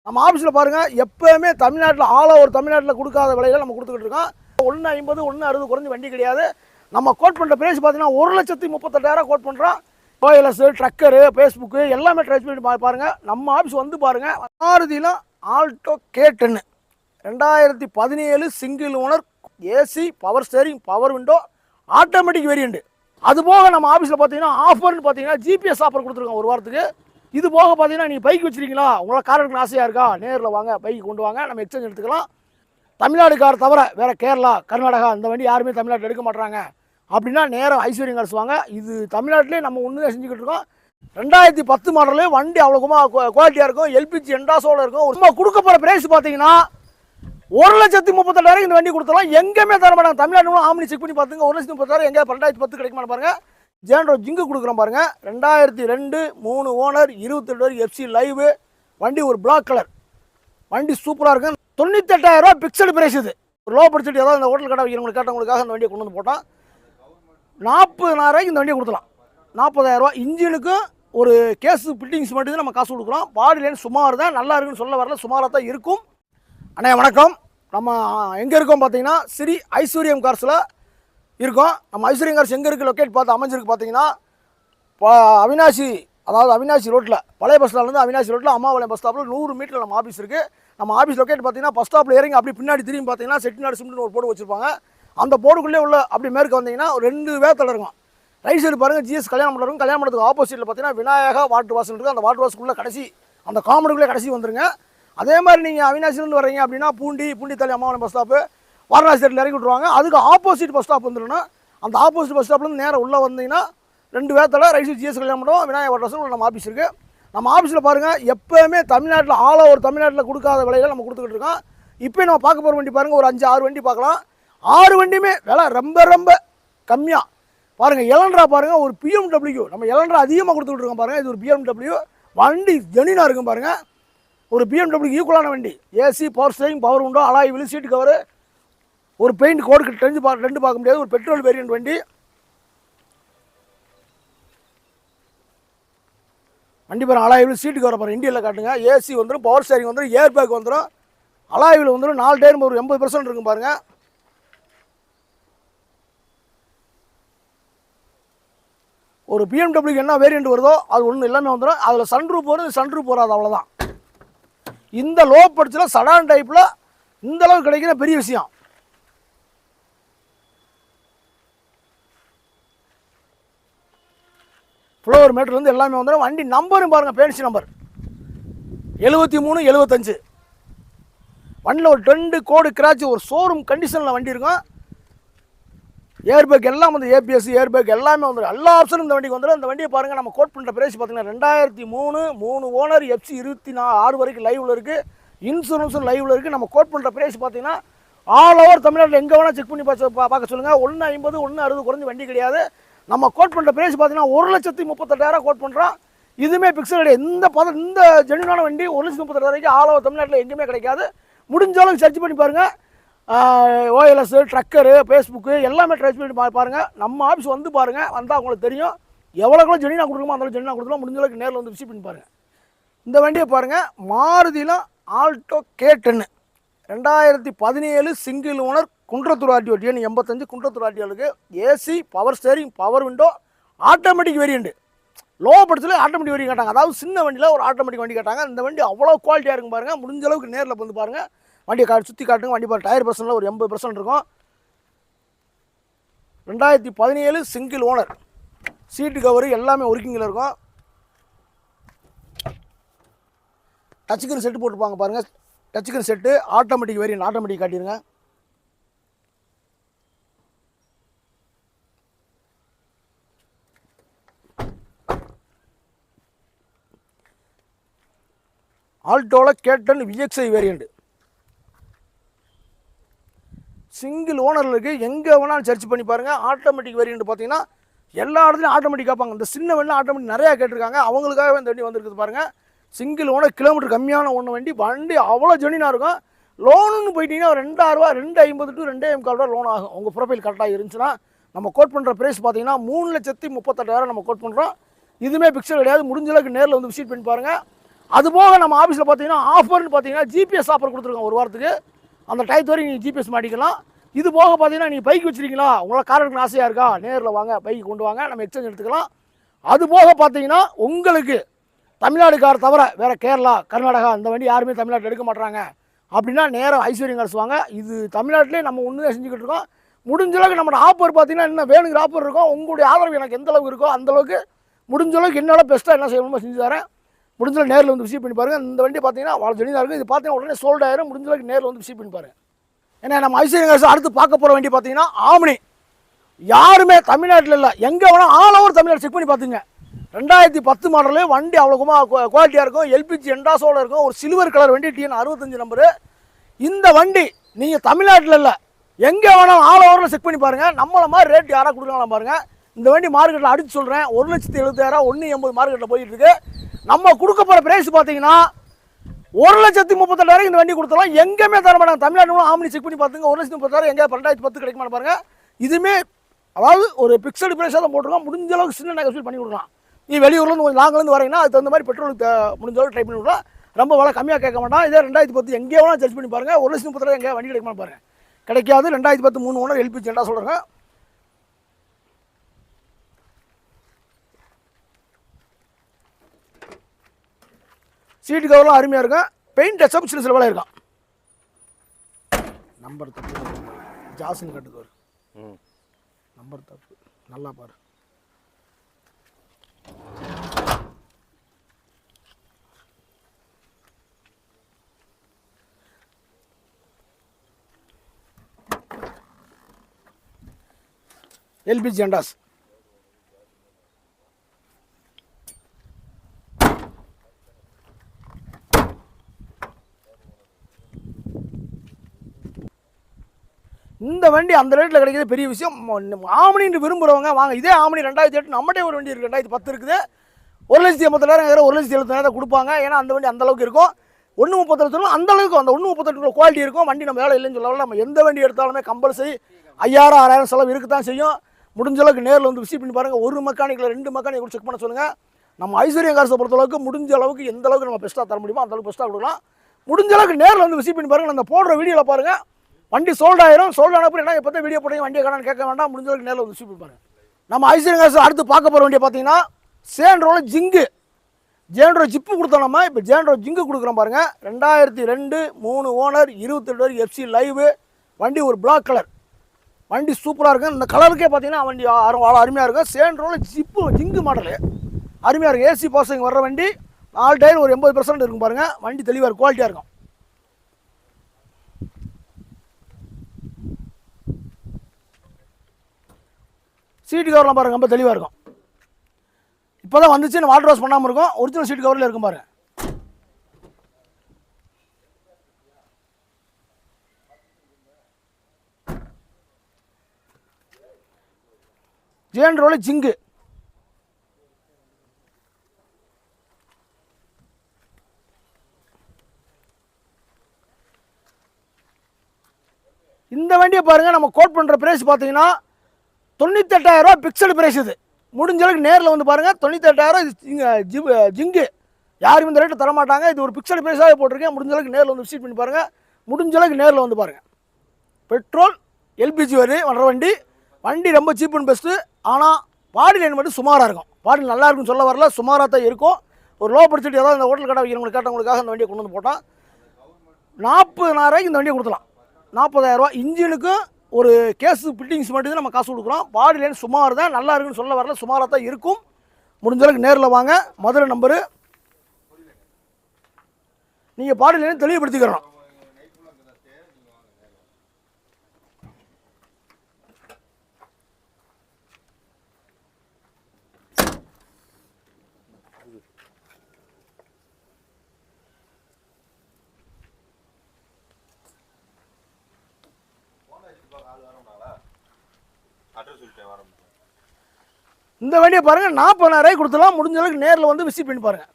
நம்ம ஆஃபீஸில் பாருங்கள், எப்போவுமே தமிழ்நாட்டில் ஆல் ஓவர் தமிழ்நாட்டில் கொடுக்காத விலையில் நம்ம கொடுத்துக்கிட்டு இருக்கோம். 150 160 குறைஞ்சி வண்டி கிடையாது. நம்ம கோட் பண்ணுற பிரைஸ் பார்த்தீங்கன்னா 1,38,000 கோட் பண்ணுறோம். ஓஎல்எஸ், ட்ரக்கரு, ஃபேஸ்புக்கு எல்லாமே ட்ரை பண்ணி பாருங்கள். நம்ம ஆஃபீஸ் வந்து பாருங்கள். மாருதியில் Alto K10 2017 single owner, AC, power steering, power window, automatic variant. அது போக நம்ம ஆஃபீஸில் பார்த்தீங்கன்னா ஆஃபர்னு பார்த்தீங்கன்னா ஜிபிஎஸ் ஆஃபர் கொடுத்துருக்கோம் ஒரு வாரத்துக்கு. இது போக பார்த்தீங்கன்னா நீங்கள் பைக் வச்சுருக்கீங்களா, உங்களால் கார் எடுக்கணும் ஆசையாக இருக்கா, நேரில் வாங்க, பைக் கொண்டு வாங்க, நம்ம எக்ஸ்சேஞ்ச் எடுத்துக்கலாம். தமிழ்நாடு கார் தவிர வேறு கேரளா, கர்நாடகா இந்த வண்டி யாருமே தமிழ்நாட்டில் எடுக்க மாட்டாங்க அப்படின்னா நேரம் ஐஸ்வர்யம் கார்ஸ் வாங்க. இது தமிழ்நாட்டிலே நம்ம ஒன்று தான் செஞ்சுக்கிட்டு இருக்கோம். 2010 மாடலே வண்டி அவ்வளோக்குமா குவாலிட்டியாக இருக்கும். எல்பிஜி எண்டாசோட இருக்கும். நம்ம கொடுக்க போகிற பிரைஸ் பார்த்தீங்கன்னா 1,38,000 இந்த வண்டி கொடுத்தலாம். எங்கேயுமே தர மாட்டாங்க. தமிழ்நாடு ஆம்னி செக் பண்ணி பார்த்துங்க. 1,38,000 எங்கே 2010 கிடைக்குமா பாருங்க. ஜேன்ட்ரோ ஜிங்கு கொடுக்குறோம் பாருங்க. 2002 3 ஓனர், 22 எஃப்சி லைவ் வண்டி, ஒரு பிளாக் கலர் வண்டி, சூப்பராக இருக்கும். 98,000 பிக்சடு பிரைஸ். இது லோ பட்ஜெட் ஏதாவது இந்த ஹோட்டல் கடை வைக்கிறவங்களுக்கு கேட்டவங்களுக்காக இந்த வண்டியை கொண்டு வந்து போட்டால் 40,000 இந்த வண்டியை கொடுக்கலாம். 40,000 இன்ஜினுக்கு ஒரு கேஸ் ஃபிட்டிங்ஸ் மட்டும் நம்ம காசு கொடுக்குறோம். பாடி லைன் சுமார் தான், நல்லா இருக்குன்னு சொல்ல வரல, சுமாராக தான் இருக்கும். அண்ணே வணக்கம். நம்ம எங்கே இருக்கோம் பார்த்தீங்கன்னா ஸ்ரீ ஐஸ்வர்யம் கார்ஸில் இருக்கோம். நம்ம ஐஸ்வர்யம் கார்ஸ் எங்கே இருக்குது லொக்கேட் பார்த்து அமைஞ்சிருக்கு பார்த்தீங்கன்னா அவினாசி, அதாவது அவினாசி ரோட்டில், பழைய பஸ் ஸ்டாண்ட்லேருந்து அவினாசி ரோட்டில் அம்மாபாளையம் பஸ் ஸ்டாப்பில் 100 மீட்டரில் நம்ம ஆஃபீஸ் இருக்குது. நம்ம ஆஃபீஸ் லொக்கேட் பார்த்தீங்கன்னா பஸ் ஸ்டாப்பில் இறங்கி அப்படி பின்னாடி திரும்பி பார்த்தீங்கன்னா செட்டிநாடு சிமெண்ட்னு ஒரு போர்டு வச்சுருப்பாங்க. அந்த போர்டுக்குள்ளே உள்ள அப்படி மேற்கு வந்தீங்கன்னா 2 வேத்தலை இருக்கும். ரைட் சைடு பாருங்கள் ஜிஎஸ் கல்யாண மண்டபம் இருக்கும். கல்யாண மண்டபத்துக்கு ஆப்போசிட்டில் பார்த்தீங்கன்னா விநாயகா வாட்டர் வாஷ் இருக்குது. அந்த வாட்டர் வாஷ்க்குள்ளே கடைசி அந்த காமெடிக்குள்ளே கடைசி வந்துருங்க. அதே மாதிரி நீங்கள் அவினாசிலேருந்து வர்றீங்க அப்படின்னா பூண்டித்தலை அம்மாபாளையம் பஸ் ஸ்டாப்பு, வாரணாசி சைடில் இறக்கி விட்ருவாங்க. அதுக்கு ஆப்போசிட் பஸ் ஸ்டாப் வந்துடணும். அந்த ஆப்போசிட் பஸ் ஸ்டாப்லேருந்து நேரம் உள்ளே வந்தீங்கன்னா 2 வேத்தலை ரைட் சைடு ஜிஎஸ் கல்யாண மண்டபம், விநாயகா வாட்டர் வாஷ் நம்ம ஆஃபீஸ் இருக்குது. நம்ம ஆஃபீஸில் பாருங்கள், எப்போவுமே தமிழ்நாட்டில் ஆல் ஓவர் தமிழ்நாட்டில் கொடுக்காத விலையில் நம்ம கொடுத்துக்கிட்டு இருக்கோம். இப்போ நம்ம பார்க்க போகிற வண்டி பாருங்கள், ஒரு 5-6 வண்டி பார்க்கலாம். 6 வண்டியுமே விலை ரொம்ப ரொம்ப கம்மியாக பாருங்கள். எலன்ட்ரா பாருங்கள், ஒரு BMW. நம்ம எலன்ட்ரா அதிகமாக கொடுத்துக்கிட்டு இருக்கோம் பாருங்கள். இது ஒரு BMW வண்டி, ஜெனினாக இருக்கும் பாருங்கள். ஒரு BMW ஈக்குவலான வண்டி. AC, power steering, power window, alloy wheel, seat cover, ஒரு பெயிண்ட் கோடுக்கு ரெண்டு பார்க்க முடியாது. ஒரு பெட்ரோல் வேரியன்ட் வண்டி. வண்டி பாருங்கள், அலாய் வீல், சீட்டு கவரை பாருங்கள், இண்டியில் காட்டுங்க. ஏசி வந்துடும், பவர் ஸ்டேரிங் வந்துடும், ஏர் பேக் வந்துடும், அலாய் வீல் வந்துடும், 4 டயரும் ஒரு 80% இருக்கும் பாருங்கள். ஒரு BMW என்ன வேரியண்ட் வருதோ அது ஒன்று எல்லாமே வந்துடும். அதில் சன்ரூப் வரும், சன்ரூப் வராது, அவ்வளோதான். இந்த லோ பட்ஜெட்டில் சடான் டைப்பில் இந்த அளவுக்கு கிடைக்கிற பெரிய விஷயம். ஃப்ளோர் மீட்டர்லேருந்து எல்லாமே வந்துடும். வண்டி நம்பரும் பாருங்கள், பேன்சி நம்பர் 7375. வண்டியில் ஒரு 2 கோடு கிராச்சு, ஒரு ஷோரூம் கண்டிஷனில் வண்டி இருக்கும். ஏர்பேக் எல்லாம் வந்து ABS, ஏர்பேக் எல்லாமே வந்துடும். எல்லா ஆப்ஷனும் இந்த வண்டிக்கு வந்துடும். இந்த வண்டியை பாருங்கள், நம்ம கோட் பண்ணுற பிரைஸ் பார்த்தீங்கன்னா 2003 3 ஓனர், எஃப்சி 26 வரைக்கும் லைவில் இருக்குது. இன்சூரன்ஸும் லைவில் இருக்குது. நம்ம கோட் பண்ணுற பிரைஸ் பார்த்தீங்கன்னா ஆல் ஓவர் தமிழ்நாட்டில் எங்கே வேணால் செக் பண்ணி பார்க்க சொல்லுங்கள். 150 160 குறைஞ்சி வண்டி கிடையாது. நம்ம கோட் பண்ணுற பிரைஸ் பார்த்தீங்கன்னா 1,38,000 கோட் பண்ணுறோம். இதுவுமே பிக்சல் கிடையாது. இந்த ஜென்யூனான வண்டி 1,38,000 ஆல் ஓவர் தமிழ்நாட்டில் எங்கேயுமே கிடைக்காது. முடிஞ்சாலும் சர்ச் பண்ணி பாருங்கள். ஓஎல்எஸ், ட்ரக்கரு, ஃபேஸ்புக்கு எல்லாமே ட்ரை பண்ணி பாருங்கள். நம்ம ஆஃபீஸ் வந்து பாருங்கள். வந்தால் உங்களுக்கு தெரியும் எவ்வளோக்குள்ள ஜெனினா கொடுக்குமோ அந்த ஜெனினா கொடுக்கலாம். முடிஞ்சளவுக்கு நேரில் வந்து விசிட் பண்ணி பாருங்கள். இந்த வண்டியை பாருங்கள், மாருதியில் Alto K10 2017 single owner, Kundrathur RTO, TN 85 Kundrathur ஆர்டிஓலுக்கு. AC, power steering, power window, automatic variant. Low பட்ஜெட்டில் ஆட்டோமேட்டிக் வேரியண்ட் கேட்டாங்க. அதாவது சின்ன வண்டியில் ஒரு ஆட்டோமேட்டிக் வண்டி கேட்டாங்க. இந்த வண்டி அவ்வளோ குவாலிட்டியாக இருக்கும் பாருங்கள். முடிஞ்சளவுக்கு நேரில் வந்து பாருங்கள். வண்டியை சுற்றி காட்டுங்க. வண்டி பாரு, டயர் பர்சனில் ஒரு 80% இருக்கும். 2017 சிங்கிள் ஓனர், சீட்டு கவரு எல்லாமே ஒர்க்கிங்கில் இருக்கும். டச்சுக்கன் செட்டு போட்டுப்பாங்க பாருங்கள். டச்சுக்கன் செட்டு, ஆட்டோமேட்டிக் வேரியன்ட், ஆட்டோமேட்டிக் காட்டிடுங்க. ஆல்டோவில் K10 VXI வேரியண்ட் சிங்கிள் ஓனரில் இருக்குது. எங்கே வேணாலும் சர்ச் பண்ணி பாருங்கள். ஆட்டோமேட்டிக் வேரியண்ட் பார்த்தீங்கன்னா எல்லா இடத்துலையும் ஆட்டோமேட்டிக் கேட்பாங்க. இந்த சின்ன வண்டி ஆட்டோமேட்டிக் நிறையா கேட்டிருக்காங்க. அவங்களுக்காகவே இந்த வண்டி வந்திருக்குது பாருங்கள். சிங்கிள் ஓனர், கிலோமீட்டர் கம்மியான வண்டி அவ்வளோ ஜெனினாக இருக்கும். லோனுன்னு போயிட்டீங்கன்னா 2,000 250 to 2,25 லோன் ஆகும். உங்கள் ப்ரொஃபைல் கரெக்டாக இருந்துச்சுன்னா. நம்ம கோட் பண்ணுற ப்ரைஸ் பார்த்தீங்கன்னா 3,38,000 நம்ம கோட் பண்ணுறோம். இதுவுமே பிக்சர் கிடையாது. முடிஞ்சளவுக்கு நேரில் வந்து விசிட் பண்ணி பாருங்கள். அதுபோக நம்ம ஆஃபீஸில் பார்த்தீங்கன்னா ஆஃபர்னு பார்த்தீங்கன்னா ஜிபிஎஸ் ஆஃபர் கொடுத்துருக்கோம் ஒரு வாரத்துக்கு. அந்த டயத்து வரைக்கும் நீங்கள் ஜிபிஎஸ் மாட்டிக்கலாம். இது போக பார்த்தீங்கன்னா நீங்கள் பைக் வச்சுருக்கீங்களா, உங்களால் கார் எடுக்கணும் ஆசையாக இருக்கா, நேரில் வாங்க, பைக் கொண்டு வாங்க, நம்ம எக்ஸ்சேஞ்ச் எடுத்துக்கலாம். அது போக பார்த்தீங்கன்னா உங்களுக்கு தமிழ்நாடு கார் தவிர வேறு கேரளா, கர்நாடகா அந்த வண்டி யாருமே தமிழ்நாட்டில் எடுக்க மாட்டாங்க அப்படின்னா நேரம் ஐஸ்வர்யம் கார்ஸ் வாங்க. இது தமிழ்நாட்டிலே நம்ம ஒன்று செஞ்சுக்கிட்டு இருக்கோம். முடிஞ்ச அளவுக்கு நம்மளோட ஆஃபர் பார்த்தீங்கன்னா என்ன வேணுங்கிற ஆஃபர் இருக்கும். உங்களுடைய ஆதரவு எனக்கு எந்த அளவுக்கு இருக்கோ அந்தளவுக்கு முடிஞ்ச அளவுக்கு என்னோட பெஸ்ட்டாக என்ன செய்யணுமோ செஞ்சு தரேன். முடிஞ்ச நேரில் வந்து விசிட் பண்ணி பாருங்கள். இந்த வண்டி பார்த்தீங்கன்னா அவ்வளோ ஜெனியாக இருக்குது. இது பார்த்தீங்கன்னா உடனே சோல்ட் ஆயிரும். முடிஞ்ச அளவுக்கு நேரில் வந்து விசிட் பண்ணி பாருங்கள். ஏன்னா நம்ம ஐஸ்வர்யம் கார்ஸ் அடுத்து பார்க்க போகிற வண்டி பார்த்தீங்கன்னா ஆம்னி. யாருமே தமிழ்நாட்டில் இல்லை, எங்கே வேணால் ஆல் ஓவர் தமிழ்நாடு செக் பண்ணி பார்த்துங்க. 2010 மாடலு வண்டி அவ்வளோக்குமா குவாலிட்டியாக இருக்கும். எல்பிஜி எண்டாஸோடு இருக்கும். ஒரு சில்வர் கலர் வண்டி, TN 65 நம்பரு. இந்த வண்டி நீங்கள் தமிழ்நாட்டில் இல்லை, எங்கே வேணாலும் ஆல் ஓவரில் செக் பண்ணி பாருங்கள். நம்மளை மாதிரி ரேட் யாராக கொடுக்கலாம் பாருங்கள். இந்த வண்டி மார்க்கெட்டில் அடித்து சொல்கிறேன், 1,70,000 180 மார்க்கெட்டில் போயிட்டு இருக்கு. நம்ம கொடுக்க போகிற பிரைஸ் பார்த்தீங்கன்னா 1,38,000 இந்த வண்டி கொடுத்தலாம். எங்கேயுமே தர மாட்டாங்க. தமிழ்நாடு ஆம்னி செக் பண்ணி பார்த்துங்க. 1,30,000 எங்கே 2010 கிடைக்குமா பாருங்கள். இதுவுமே அதாவது ஒரு பிக்சடு பிரைஸாக தான் போட்டிருக்கோம். முடிஞ்ச அளவுக்கு சின்ன நெகோசியேட் பண்ணி கொடுக்கலாம். நீ வெளியூர்லேருந்து கொஞ்சம் லாங்கிலேருந்து வரீங்கன்னா அதுக்கு தகுந்த மாதிரி பெட்ரோலுக்கு முடிஞ்ச அளவுக்கு ட்ரை பண்ணி விடலாம். ரொம்ப விலை கம்மியாக கேட்க மாட்டான். இதே 2010 எங்கேயோ வேணால் சர்ச் பண்ணி பாருங்கள். 1,30,000 எங்கே வண்டி கிடைக்குமா பாருங்கள். கிடைக்காது. 2010 3 ஓனர் எல்பிஜி என்ன சொல்கிறாங்க. சீட்டு கவர்லாம் அருமையாக இருக்கும். பெயிண்ட் டச்சப் சின்ன சில வேலை இருக்கும். நம்பர் தப்பு ஜாஸ்தின்னு கட்டுக்கு வரும். நம்பர் தப்பு நல்லா பாரு. எல்பிஜி எண்டாஸ். இந்த வண்டி அந்த ரேட்டில் கிடைக்கிறது பெரிய விஷயம். ஆம்னின்னு விரும்புகிறவங்க வாங்க. இதே ஆம்னி 2008 நம்மகிட்டே ஒரு வண்டி இருக்குது, 2010 இருக்குது. 1,80,000 1,70,000 கொடுப்பாங்க. ஏன்னா அந்த வண்டி அந்தளவுக்கு இருக்கும். 1,38,000 அந்தளவுக்கு அந்த 1,38 குவாலிட்டி இருக்கும். வண்டி நம்ம வேலை இல்லைன்னு சொல்லலாம். நம்ம எந்த வண்டி எடுத்தாலுமே கம்பல்சரி 5,000 6,000 செலவு இருக்கு தான் செய்யும். முடிஞ்ச அளவுக்கு நேரில் வந்து விசிட் பண்ணி பாருங்கள். ஒரு மெக்கானிக்கில் 2 மெக்கானிக் கூட செக் பண்ண சொல்லுங்கள். நம்ம ஐஸ்வர்யம் கார்ஸை பொறுத்தளவுக்கு முடிஞ்ச அளவுக்கு எந்த அளவுக்கு நம்ம பெஸ்ட்டாக தர முடியுமோ அந்தளவுக்கு பெஸ்ட்டாக கொடுக்கலாம். முடிஞ்ச அளவுக்கு நேரில் வந்து விசிட் பண்ணி பாருங்கள். அந்த போடுற வீடியோவில் பாருங்கள். வண்டி சோல்ட் ஆயிரும். சோல்ட் ஆனப்போ என்ன எப்போ வீடியோ போடுங்க வண்டியை காணான்னு கேட்க வேண்டாம். முடிஞ்ச அளவுக்கு நேரில் வந்து விசிட் பண்ணி பாருங்கள். நம்ம ஐஸ்வர்யம் கார்ஸ் அடுத்து பார்க்க போகிற வண்டியை பார்த்தீங்கன்னா சேண்ட்ரோவில் ஜிங்கு. ஜேண்ட்ரோ ஜிப்பு கொடுத்தோம். நம்ம இப்போ ஜேண்ட்ரோ ஜிங்கு கொடுக்குறோம் பாருங்கள். 2002 3 ஓனர் 22 வரைக்கும் FC லைவு வண்டி. ஒரு பிளாக் கலர் வண்டி சூப்பராக இருக்கும். இந்த கலருக்கே பார்த்தீங்கன்னா வண்டி அவ்வளோ அருமையாக இருக்கும். சேண்ட்ரோவில் ஜிப்பு ஜிங்கு மாடலு அருமையாக இருக்கும். AC பர்சன் வர்ற வண்டி. 4 டயர் ஒரு 80% இருக்கும் பாருங்கள். வண்டி தெளிவாக இருக்கும், குவாலிட்டியாக இருக்கும். சீட்டு கவர்லாம் பாருங்கள், ரொம்ப தெளிவாக இருக்கும். இப்போ தான் வந்துச்சு, வாட்டர் வாஷ் பண்ணாமல் இருக்கும். ஒரிஜினல் சீட் கவரில் இருக்கும் பாருங்கள். ஜேண்ட்ரோவில் ஜிங்கு. இந்த வண்டியை பாருங்கள். நம்ம கோட் பண்ணுற பிரைஸ் பார்த்தீங்கன்னா 98,000 பிக்சடு பிரைஸ். இது முடிஞ்ச அளவுக்கு நேரில் வந்து பாருங்கள். 98,000 ஜிங்கு. யாரும் இந்த ரேட்டு தரமாட்டாங்க. இது ஒரு பிக்சடு பிரைஸாக போட்டிருக்கேன். முடிஞ்ச அளவுக்கு நேரில் வந்து விசிட் பண்ணி பாருங்கள். முடிஞ்ச அளவுக்கு நேரில் வந்து பாருங்கள். பெட்ரோல் எல்பிஜி வர்ற வண்டி. வண்டி ரொம்ப சீப் அண்ட் பெஸ்ட்டு. ஆனால் பாடி லைன் மட்டும் சுமாராக இருக்கும். பாடி நல்லா இருக்குன்னு சொல்ல வரல, சுமாராக தான் இருக்கும். ஒரு லோ பட்ஜெட் ஏதாவது இந்த ஹோட்டல் கடை வைக்கிறவங்களுக்கு கேட்டவங்களுக்காக இந்த வண்டியை கொண்டு வந்து போட்டால் 40,000 இந்த வண்டியை கொடுக்கலாம். 40,000 இன்ஜினுக்கும் ஒரு கேஸ் ஃபிட்டிங்ஸ் மட்டும் நம்ம காசு கொடுக்குறோம். பாடி லைன் சுமார் தான், நல்லா இருக்குன்னு சொல்ல வரல, சுமாராக தான் இருக்கும். முடிஞ்சளவுக்கு நேரில் வாங்க. மதுரை நம்பரு. நீங்கள் பாடி லைன் தெளிவுபடுத்திக்கிறோம். இந்த வண்டியை பாருங்கள். 40,000 கொடுத்துலாம். முடிஞ்ச அளவுக்கு நேரில் வந்து விசிட் பண்ணி பாருங்கள்.